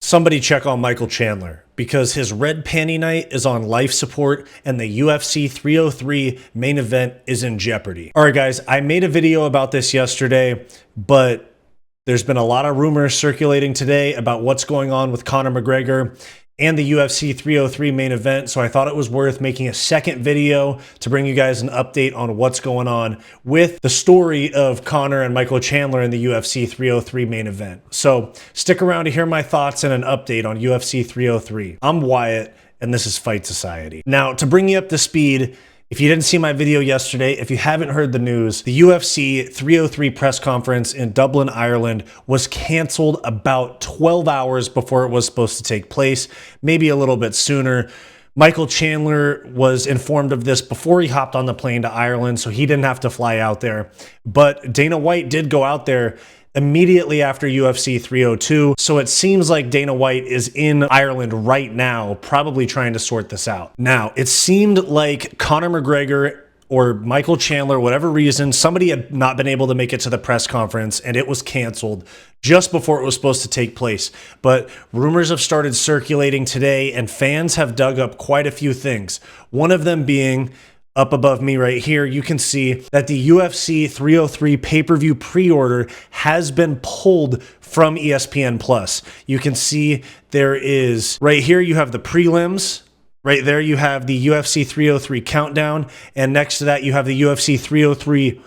Somebody check on Michael Chandler because his red panty night is on life support and the UFC 303 main event is in jeopardy. All right, guys, I made a video about this yesterday, but there's been a lot of rumors circulating today about what's going on with Conor McGregor and the UFC 303 main event, so I thought it was worth making a second video to bring you guys an update on what's going on with the story of Conor and Michael Chandler in the UFC 303 main event. So stick around to hear my thoughts and an update on UFC 303. I'm Wyatt, and this is Fight Society. Now, to bring you up to speed, if you didn't see my video yesterday, if you haven't heard the news, the UFC 303 press conference in Dublin, Ireland was canceled about 12 hours before it was supposed to take place, maybe a little bit sooner. Michael Chandler was informed of this before he hopped on the plane to Ireland, so he didn't have to fly out there. But Dana White did go out there immediately after UFC 302. So it seems like Dana White is in Ireland right now, probably trying to sort this out. Now, it seemed like Conor McGregor or Michael Chandler, whatever reason, somebody had not been able to make it to the press conference and it was canceled just before it was supposed to take place. But rumors have started circulating today and fans have dug up quite a few things. One of them being, up above me right here, you can see that the UFC 303 pay-per-view pre-order has been pulled from ESPN+. You can see there is, right here you have the prelims, right there you have the UFC 303 countdown, and next to that you have the UFC 303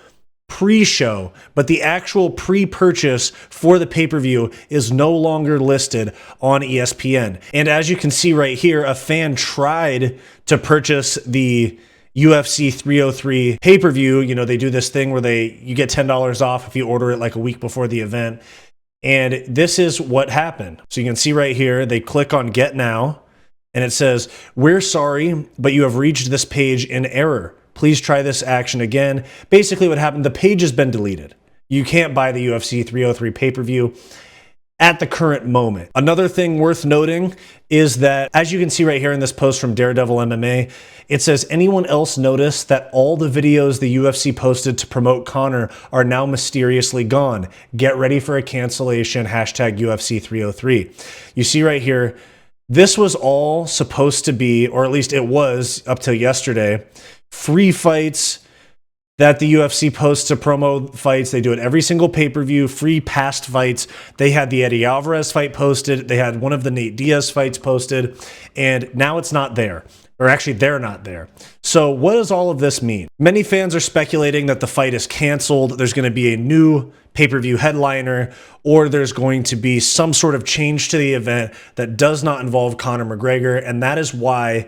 pre-show, but the actual pre-purchase for the pay-per-view is no longer listed on ESPN. And as you can see right here, a fan tried to purchase the UFC 303 pay-per-view. You know, they do this thing where you get $10 off if you order it like a week before the event. And this is what happened. So you can see right here, they click on Get Now, and it says, "We're sorry, but you have reached this page in error. Please try this action again." Basically what happened, the page has been deleted. You can't buy the UFC 303 pay-per-view at the current moment. Another thing worth noting is that, as you can see right here in this post from Daredevil MMA, it says, "Anyone else notice that all the videos the UFC posted to promote Conor are now mysteriously gone? Get ready for a cancellation, hashtag UFC 303. You see right here, this was all supposed to be, or at least it was up till yesterday, free fights that the UFC posts to promo fights. They do it every single pay-per-view, free past fights. They had the Eddie Alvarez fight posted. They had one of the Nate Diaz fights posted, and now it's not there. Or actually, they're not there. So what does all of this mean? Many fans are speculating that the fight is canceled. There's going to be a new pay-per-view headliner, or there's going to be some sort of change to the event that does not involve Conor McGregor, and that is why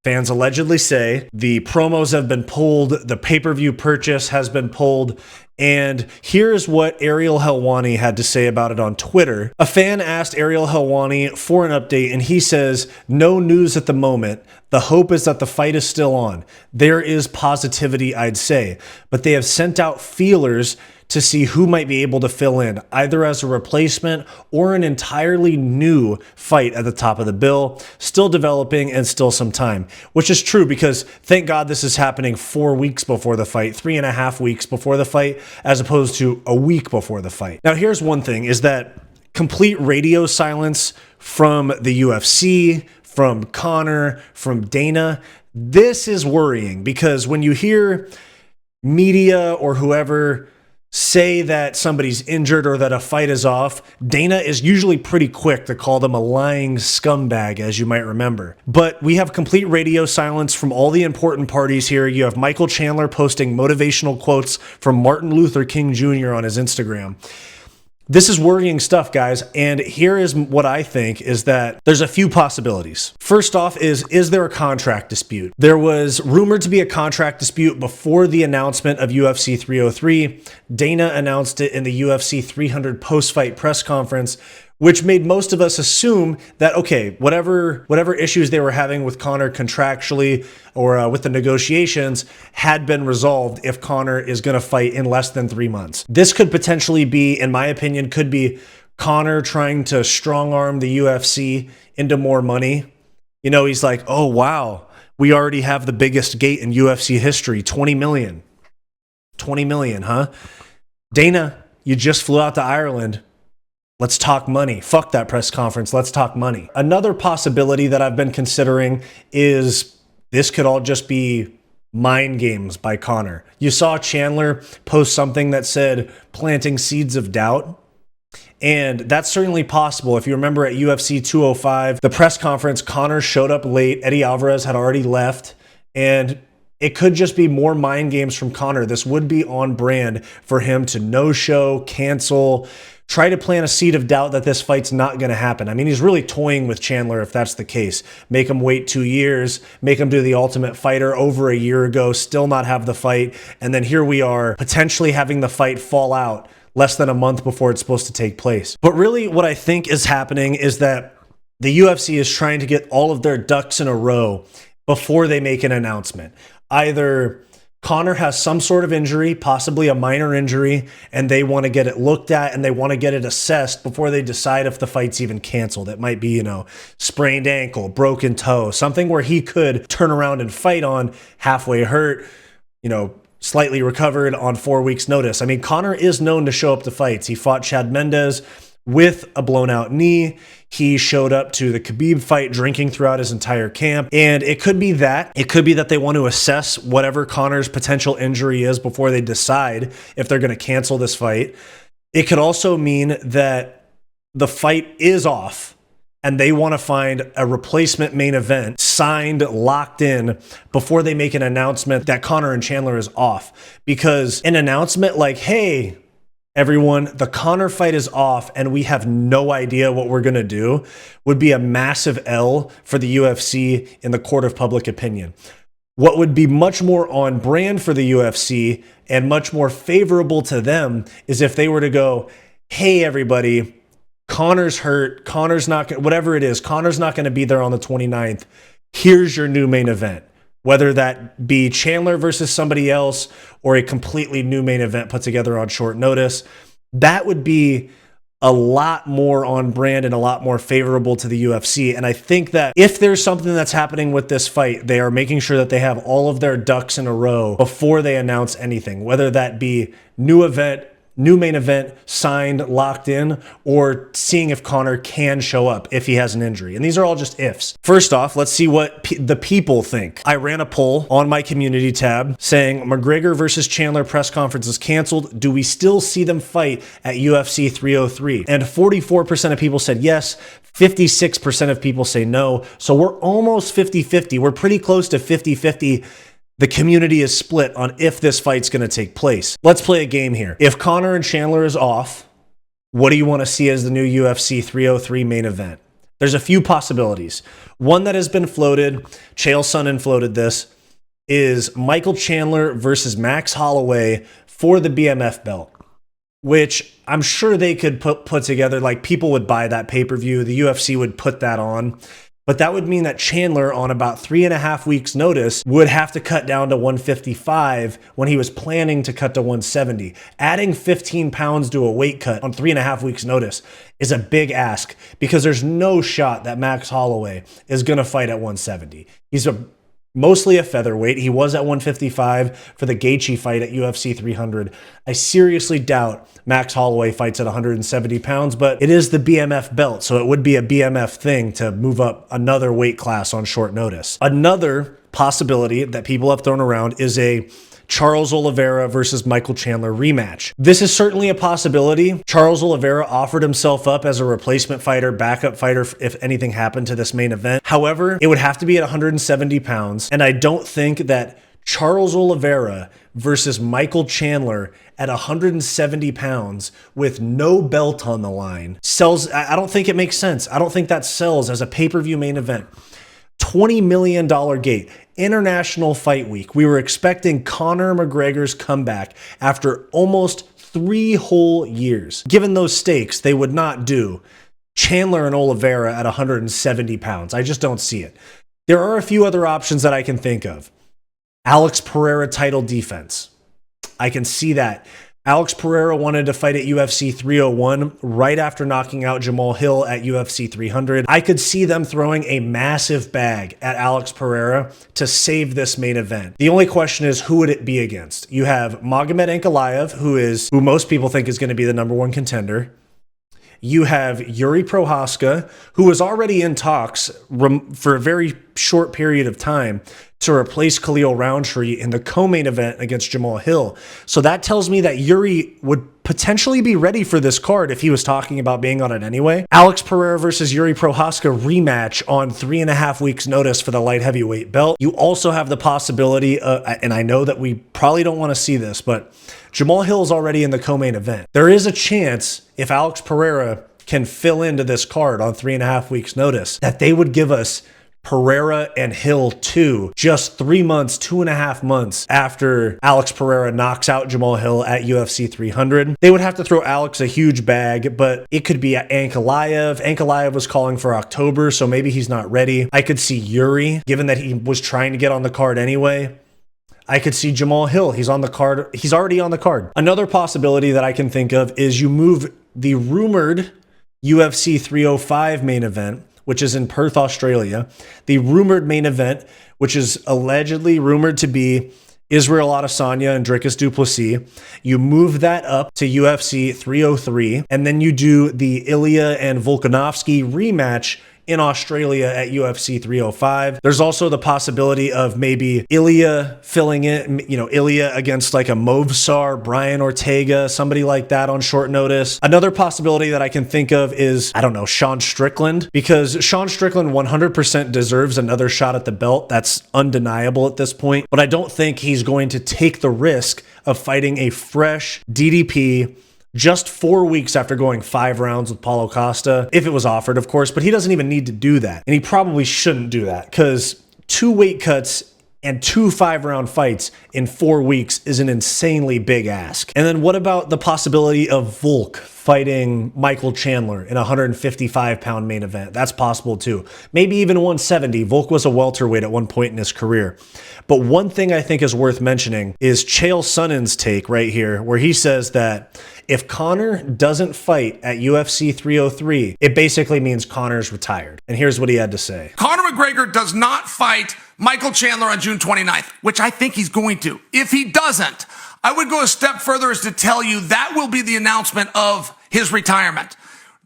fans allegedly say the promos have been pulled, the pay-per-view purchase has been pulled, and here's what Ariel Helwani had to say about it on Twitter. A fan asked Ariel Helwani for an update, and he says, "No news at the moment. The hope is that the fight is still on. There is positivity, I'd say, but they have sent out feelers to see who might be able to fill in, either as a replacement or an entirely new fight at the top of the bill. Still developing and still some time," which is true because thank God this is happening 4 weeks before the fight, 3.5 weeks before the fight, as opposed to a week before the fight. Now, here's one thing is that complete radio silence from the UFC, from Conor, from Dana. This is worrying because when you hear media or whoever say that somebody's injured or that a fight is off, Dana is usually pretty quick to call them a lying scumbag, as you might remember. But we have complete radio silence from all the important parties here. You have Michael Chandler posting motivational quotes from Martin Luther King Jr. on his Instagram. This is worrying stuff, guys, and here is what I think is that there's a few possibilities. First off is there a contract dispute? There was rumored to be a contract dispute before the announcement of UFC 303. Dana announced it in the UFC 300 post-fight press conference, which made most of us assume that, okay, whatever issues they were having with Conor contractually or with the negotiations had been resolved if Conor is going to fight in less than 3 months. This could potentially be, in my opinion, could be Conor trying to strong-arm the UFC into more money. You know, he's like, oh, wow, we already have the biggest gate in UFC history, 20 million. 20 million, huh? Dana, you just flew out to Ireland. Let's talk money. Fuck that press conference. Let's talk money. Another possibility that I've been considering is this could all just be mind games by Conor. You saw Chandler post something that said planting seeds of doubt. And that's certainly possible. If you remember at UFC 205, the press conference, Conor showed up late. Eddie Alvarez had already left. And it could just be more mind games from Conor. This would be on brand for him to no-show, cancel, try to plant a seed of doubt that this fight's not going to happen. I mean, he's really toying with Chandler if that's the case. Make him wait 2 years, make him do the Ultimate Fighter over a year ago, still not have the fight, and then here we are potentially having the fight fall out less than a month before it's supposed to take place. But really what I think is happening is that the UFC is trying to get all of their ducks in a row before they make an announcement. Either Conor has some sort of injury, possibly a minor injury, and they want to get it looked at and they want to get it assessed before they decide if the fight's even canceled. It might be, sprained ankle, broken toe, something where he could turn around and fight on halfway hurt, slightly recovered on 4 weeks notice. I mean, Conor is known to show up to fights. He fought Chad Mendes with a blown out knee. He showed up to the Khabib fight drinking throughout his entire camp. And it could be that. It could be that they want to assess whatever Conor's potential injury is before they decide if they're going to cancel this fight. It could also mean that the fight is off and they want to find a replacement main event signed, locked in before they make an announcement that Conor and Chandler is off. Because an announcement like, hey, everyone, the Conor fight is off and we have no idea what we're going to do, would be a massive L for the UFC in the court of public opinion. What would be much more on brand for the UFC and much more favorable to them is if they were to go, hey, everybody, Conor's hurt, Conor's not, whatever it is, Conor's not going to be there on the 29th. Here's your new main event. Whether that be Chandler versus somebody else or a completely new main event put together on short notice, that would be a lot more on brand and a lot more favorable to the UFC. And I think that if there's something that's happening with this fight, they are making sure that they have all of their ducks in a row before they announce anything, whether that be new event, new main event, signed, locked in, or seeing if Conor can show up if he has an injury. And these are all just ifs. First off, let's see what the people think. I ran a poll on my community tab saying McGregor versus Chandler press conference is canceled. Do we still see them fight at UFC 303? And 44% of people said yes. 56% of people say no. So we're almost 50-50. We're pretty close to 50-50. The community is split on if this fight's going to take place. Let's play a game here. If Conor and Chandler is off, what do you want to see as the new UFC 303 main event? There's a few possibilities. One that has been floated, Chael Sonnen floated this, is Michael Chandler versus Max Holloway for the BMF belt, which I'm sure they could put together. Like, people would buy that pay-per-view. The UFC would put that on. But that would mean that Chandler, on about 3.5 weeks notice, would have to cut down to 155 when he was planning to cut to 170. Adding 15 pounds to a weight cut on 3.5 weeks notice is a big ask because there's no shot that Max Holloway is going to fight at 170. He's mostly a featherweight. He was at 155 for the Gaethje fight at UFC 300. I seriously doubt Max Holloway fights at 170 pounds, but it is the BMF belt, so it would be a BMF thing to move up another weight class on short notice. Another possibility that people have thrown around is a Charles Oliveira versus Michael Chandler rematch. This is certainly a possibility. Charles Oliveira offered himself up as a replacement fighter, backup fighter if anything happened to this main event. However, it would have to be at 170 pounds, and I don't think that Charles Oliveira versus Michael Chandler at 170 pounds with no belt on the line sells. I don't think it makes sense. I don't think that sells as a pay-per-view main event. $20 million gate. International Fight Week. We were expecting Conor McGregor's comeback after almost 3 whole years. Given those stakes, they would not do Chandler and Oliveira at 170 pounds. I just don't see it. There are a few other options that I can think of. Alex Pereira title defense. I can see that. Alex Pereira wanted to fight at UFC 301 right after knocking out Jamal Hill at UFC 300. I could see them throwing a massive bag at Alex Pereira to save this main event. The only question is, who would it be against? You have Magomed Ankalaev, who most people think is going to be the #1 contender. you have Yuri Prochazka, who was already in talks for a very short period of time to replace Khalil Roundtree in the co-main event against Jamahal Hill. So that tells me that Yuri would potentially be ready for this card if he was talking about being on it anyway. Alex Pereira versus Yuri Prochazka rematch on 3.5 weeks notice for the light heavyweight belt. You also have the possibility, and I know that we probably don't want to see this, but Jamahal Hill is already in the co-main event. There is a chance if Alex Pereira can fill into this card on 3.5 weeks notice that they would give us Pereira and Hill 2 just 3 months, 2.5 months after Alex Pereira knocks out Jamahal Hill at UFC 300. They would have to throw Alex a huge bag, but it could be Ankalaev. Ankalaev was calling for October, so maybe he's not ready. I could see Yuri, given that he was trying to get on the card anyway. I could see Jamahal Hill. He's on the card. He's already on the card. Another possibility that I can think of is you move the rumored UFC 305 main event, which is in Perth, Australia. The rumored main event, which is allegedly rumored to be Israel Adesanya and Dricus du Plessis. You move that up to UFC 303, and then you do the Ilya and Volkanovski rematch in Australia at UFC 305. There's also the possibility of maybe Ilya filling in, Ilya against like a Movsar, Brian Ortega, somebody like that on short notice. Another possibility that I can think of is, I don't know, Sean Strickland, because Sean Strickland 100% deserves another shot at the belt. That's undeniable at this point, but I don't think he's going to take the risk of fighting a fresh DDP just 4 weeks after going 5 rounds with Paulo Costa, if it was offered, of course, but he doesn't even need to do that. And he probably shouldn't do that because 2 weight cuts and 2 5-round fights in 4 weeks is an insanely big ask. And then what about the possibility of Volk fighting Michael Chandler in a 155-pound main event? That's possible too. Maybe even 170. Volk was a welterweight at one point in his career. But one thing I think is worth mentioning is Chael Sonnen's take right here, where he says that if Conor doesn't fight at UFC 303, it basically means Conor's retired. And here's what he had to say. Conor McGregor does not fight Michael Chandler on June 29th, which I think he's going to. If he doesn't, I would go a step further as to tell you that will be the announcement of his retirement.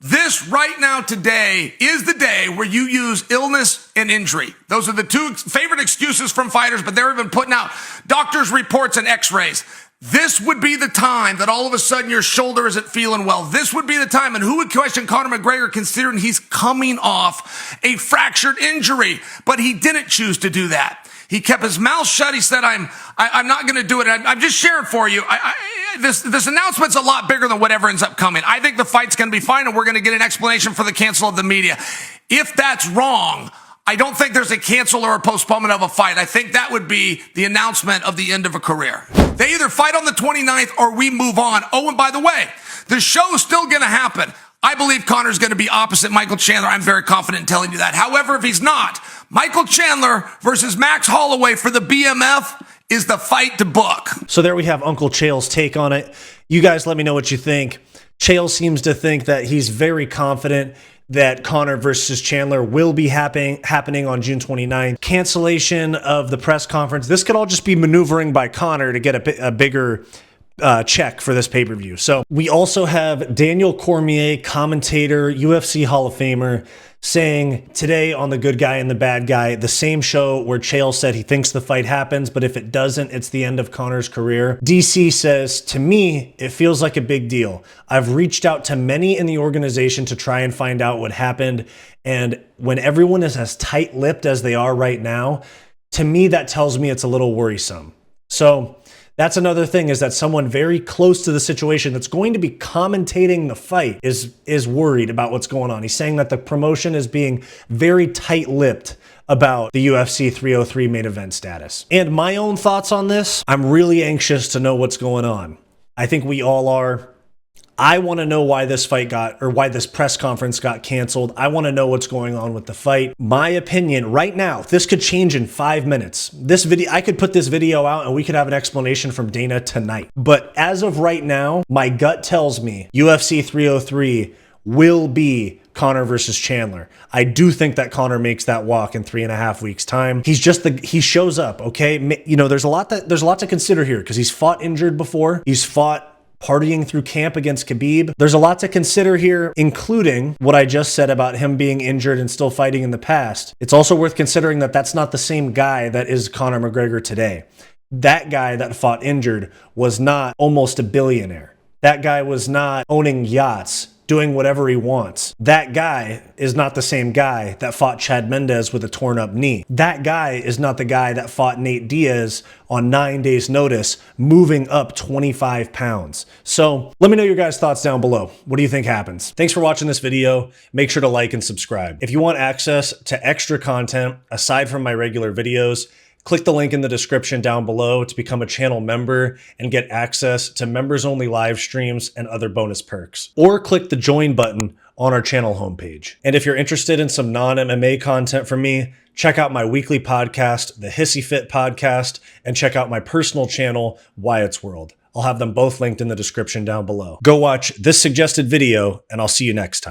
This right now today is the day where you use illness and injury. Those are the two favorite excuses from fighters, but they're even putting out doctors' reports and x-rays. This would be the time that all of a sudden your shoulder isn't feeling well. This would be the time, and who would question Conor McGregor considering he's coming off a fractured injury? But he didn't choose to do that. He kept his mouth shut. He said, I'm not going to do it. I'm just sharing for you. This announcement's a lot bigger than whatever ends up coming. I think the fight's going to be fine, and we're going to get an explanation for the cancel of the media. If that's wrong, I don't think there's a cancel or a postponement of a fight. I think that would be the announcement of the end of a career. They either fight on the 29th or we move on. Oh, and by the way, the show is still going to happen. I believe Conor's going to be opposite Michael Chandler. I'm very confident in telling you that. However, if he's not, Michael Chandler versus Max Holloway for the BMF is the fight to book. So there we have Uncle Chael's take on it. You guys let me know what you think. Chael seems to think that he's very confident that Conor versus Chandler will be happening on June 29th. Cancellation of the press conference. This could all just be maneuvering by Conor to get a bigger check for this pay-per-view. So we also have Daniel Cormier, commentator, UFC Hall of Famer, saying today on The Good Guy and the Bad Guy, the same show where Chael said he thinks the fight happens, but if it doesn't, it's the end of Conor's career. DC says, to me, it feels like a big deal. I've reached out to many in the organization to try and find out what happened. And when everyone is as tight-lipped as they are right now, to me, that tells me it's a little worrisome. So that's another thing, is that someone very close to the situation that's going to be commentating the fight is worried about what's going on. He's saying that the promotion is being very tight-lipped about the UFC 303 main event status. And my own thoughts on this, I'm really anxious to know what's going on. I think we all are. I want to know why this press conference got canceled. I want to know what's going on with the fight. My opinion right now, this could change in 5 minutes. This video, I could put this video out and we could have an explanation from Dana tonight. But as of right now, my gut tells me UFC 303 will be Conor versus Chandler. I do think that Conor makes that walk in 3.5 weeks' time. He shows up, okay? You know, there's a lot to consider here because he's fought injured before. He's fought partying through camp against Khabib. There's a lot to consider here, including what I just said about him being injured and still fighting in the past. It's also worth considering that that's not the same guy that is Conor McGregor today. That guy that fought injured was not almost a billionaire. That guy was not owning yachts, doing whatever he wants. That guy is not the same guy that fought Chad Mendes with a torn up knee. That guy is not the guy that fought Nate Diaz on 9 days notice, moving up 25 pounds. So let me know your guys' thoughts down below. What do you think happens? Thanks for watching this video. Make sure to like and subscribe. If you want access to extra content aside from my regular videos, click the link in the description down below to become a channel member and get access to members-only live streams and other bonus perks. Or click the join button on our channel homepage. And if you're interested in some non-MMA content from me, check out my weekly podcast, the Hissyfit podcast, and check out my personal channel, Wyatt's World. I'll have them both linked in the description down below. Go watch this suggested video, and I'll see you next time.